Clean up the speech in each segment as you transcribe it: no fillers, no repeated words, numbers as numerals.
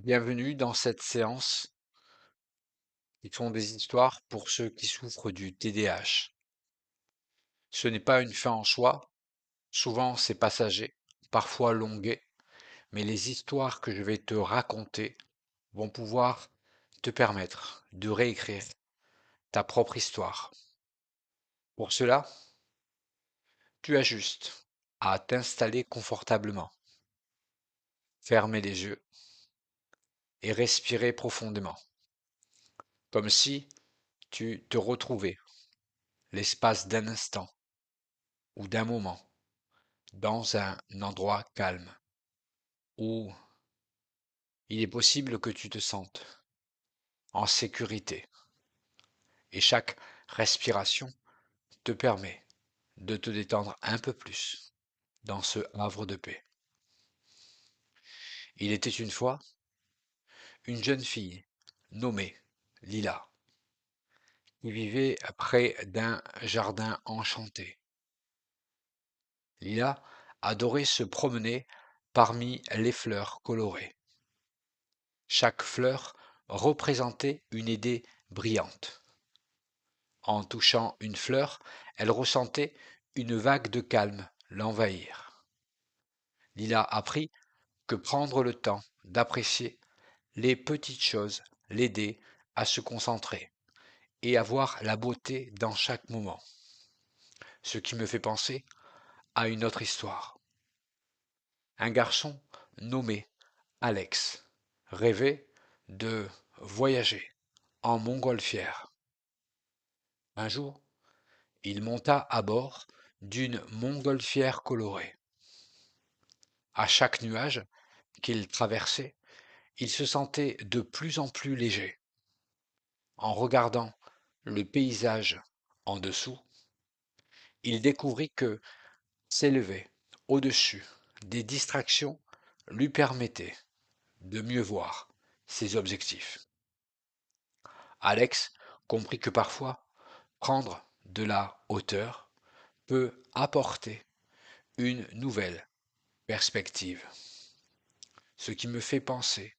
Bienvenue dans cette séance qui sont des histoires pour ceux qui souffrent du TDAH. Ce n'est pas une fin en soi, souvent c'est passager, parfois longuet, mais les histoires que je vais te raconter vont pouvoir te permettre de réécrire ta propre histoire. Pour cela, tu as juste à t'installer confortablement, fermer les yeux et respirer profondément, comme si tu te retrouvais l'espace d'un instant ou d'un moment dans un endroit calme où il est possible que tu te sentes en sécurité et chaque respiration te permet de te détendre un peu plus dans ce havre de paix. Il était une fois une jeune fille nommée Lila qui vivait près d'un jardin enchanté. Lila adorait se promener parmi les fleurs colorées. Chaque fleur représentait une idée brillante. En touchant une fleur, elle ressentait une vague de calme l'envahir. Lila apprit que prendre le temps d'apprécier les petites choses l'aidait à se concentrer et à voir la beauté dans chaque moment. Ce qui me fait penser à une autre histoire. Un garçon nommé Alex rêvait de voyager en montgolfière. Un jour, il monta à bord d'une montgolfière colorée. À chaque nuage qu'il traversait, il se sentait de plus en plus léger. En regardant le paysage en dessous, il découvrit que s'élever au-dessus des distractions lui permettait de mieux voir ses objectifs. Alex comprit que parfois, prendre de la hauteur peut apporter une nouvelle perspective. Ce qui me fait penser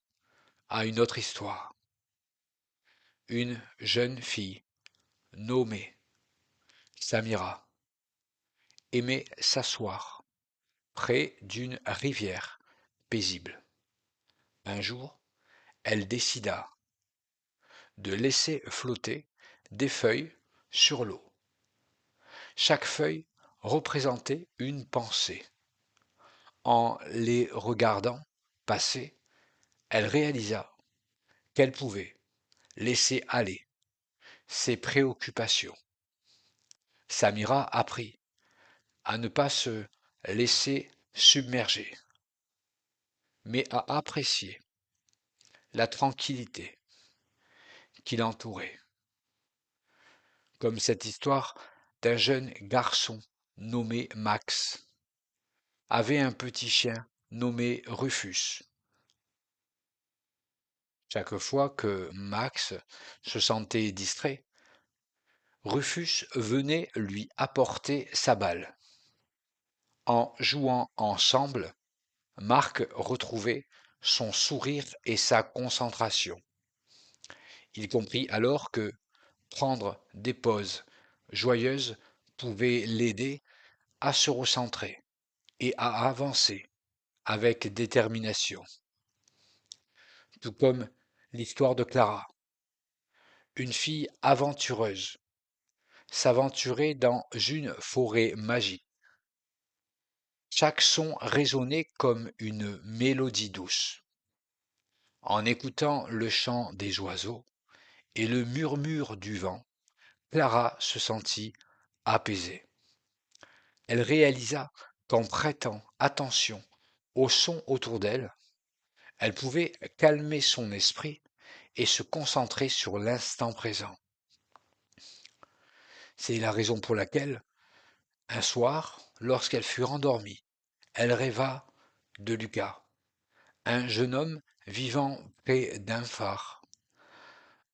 à une autre histoire. Une jeune fille nommée Samira aimait s'asseoir près d'une rivière paisible. Un jour, elle décida de laisser flotter des feuilles sur l'eau. Chaque feuille représentait une pensée. En les regardant passer, elle réalisa qu'elle pouvait laisser aller ses préoccupations. Samira apprit à ne pas se laisser submerger, mais à apprécier la tranquillité qui l'entourait, comme cette histoire d'un jeune garçon nommé Max avait un petit chien nommé Rufus. Chaque fois que Max se sentait distrait, Rufus venait lui apporter sa balle. En jouant ensemble, Marc retrouvait son sourire et sa concentration. Il comprit alors que prendre des pauses joyeuses pouvait l'aider à se recentrer et à avancer avec détermination. Tout comme l'histoire de Clara, une fille aventureuse, s'aventurait dans une forêt magique. Chaque son résonnait comme une mélodie douce. En écoutant le chant des oiseaux et le murmure du vent, Clara se sentit apaisée. Elle réalisa qu'en prêtant attention aux sons autour d'elle, elle pouvait calmer son esprit et se concentrer sur l'instant présent. C'est la raison pour laquelle, un soir, lorsqu'elle fut rendormie, elle rêva de Lucas, un jeune homme vivant près d'un phare.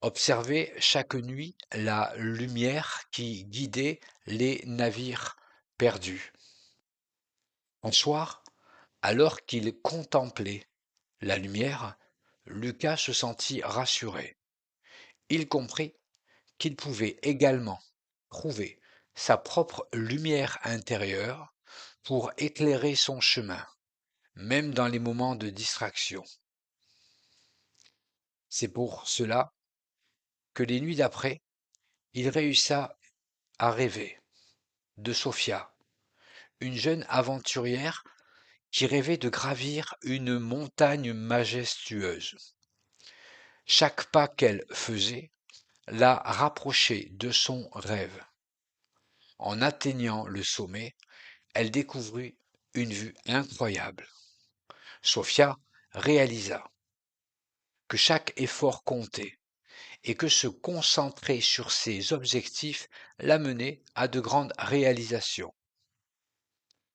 Observait chaque nuit la lumière qui guidait les navires perdus. Un soir, alors qu'il contemplait la lumière, Lucas se sentit rassuré. Il comprit qu'il pouvait également trouver sa propre lumière intérieure pour éclairer son chemin, même dans les moments de distraction. C'est pour cela que les nuits d'après, il réussa à rêver de Sophia, une jeune aventurière qui rêvait de gravir une montagne majestueuse. Chaque pas qu'elle faisait la rapprochait de son rêve. En atteignant le sommet, elle découvrit une vue incroyable. Sophia réalisa que chaque effort comptait et que se concentrer sur ses objectifs l'amenait à de grandes réalisations.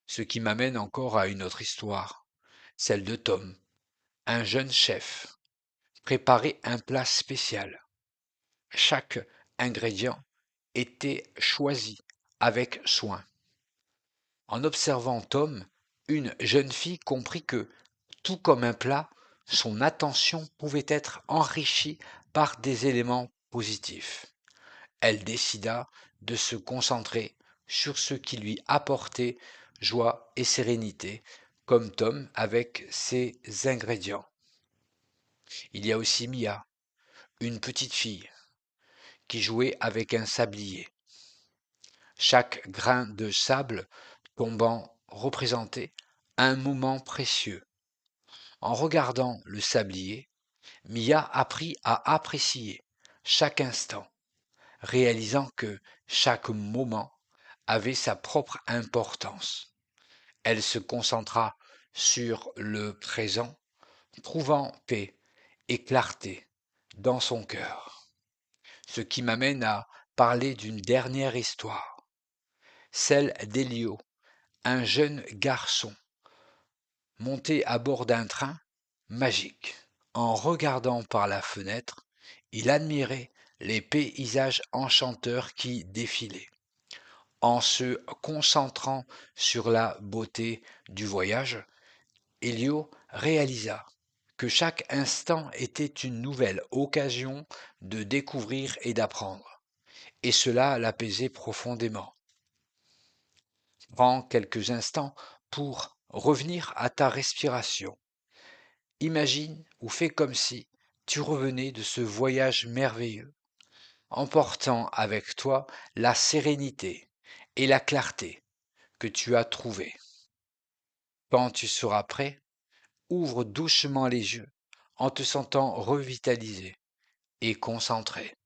Ce qui m'amène encore à une autre histoire, celle de Tom, un jeune chef, préparait un plat spécial. Chaque ingrédient était choisi avec soin. En observant Tom, une jeune fille comprit que, tout comme un plat, son attention pouvait être enrichie par des éléments positifs. Elle décida de se concentrer sur ce qui lui apportait joie et sérénité, comme Tom avec ses ingrédients. Il y a aussi Mia, une petite fille, qui jouait avec un sablier. Chaque grain de sable tombant représentait un moment précieux. En regardant le sablier, Mia apprit à apprécier chaque instant, réalisant que chaque moment avait sa propre importance. Elle se concentra sur le présent, trouvant paix et clarté dans son cœur. Ce qui m'amène à parler d'une dernière histoire, celle d'Elio, un jeune garçon monté à bord d'un train magique. En regardant par la fenêtre, il admirait les paysages enchanteurs qui défilaient. En se concentrant sur la beauté du voyage, Elio réalisa que chaque instant était une nouvelle occasion de découvrir et d'apprendre, et cela l'apaisait profondément. Prends quelques instants pour revenir à ta respiration. Imagine ou fais comme si tu revenais de ce voyage merveilleux, emportant avec toi la sérénité et la clarté que tu as trouvées. Quand tu seras prêt, ouvre doucement les yeux en te sentant revitalisé et concentré.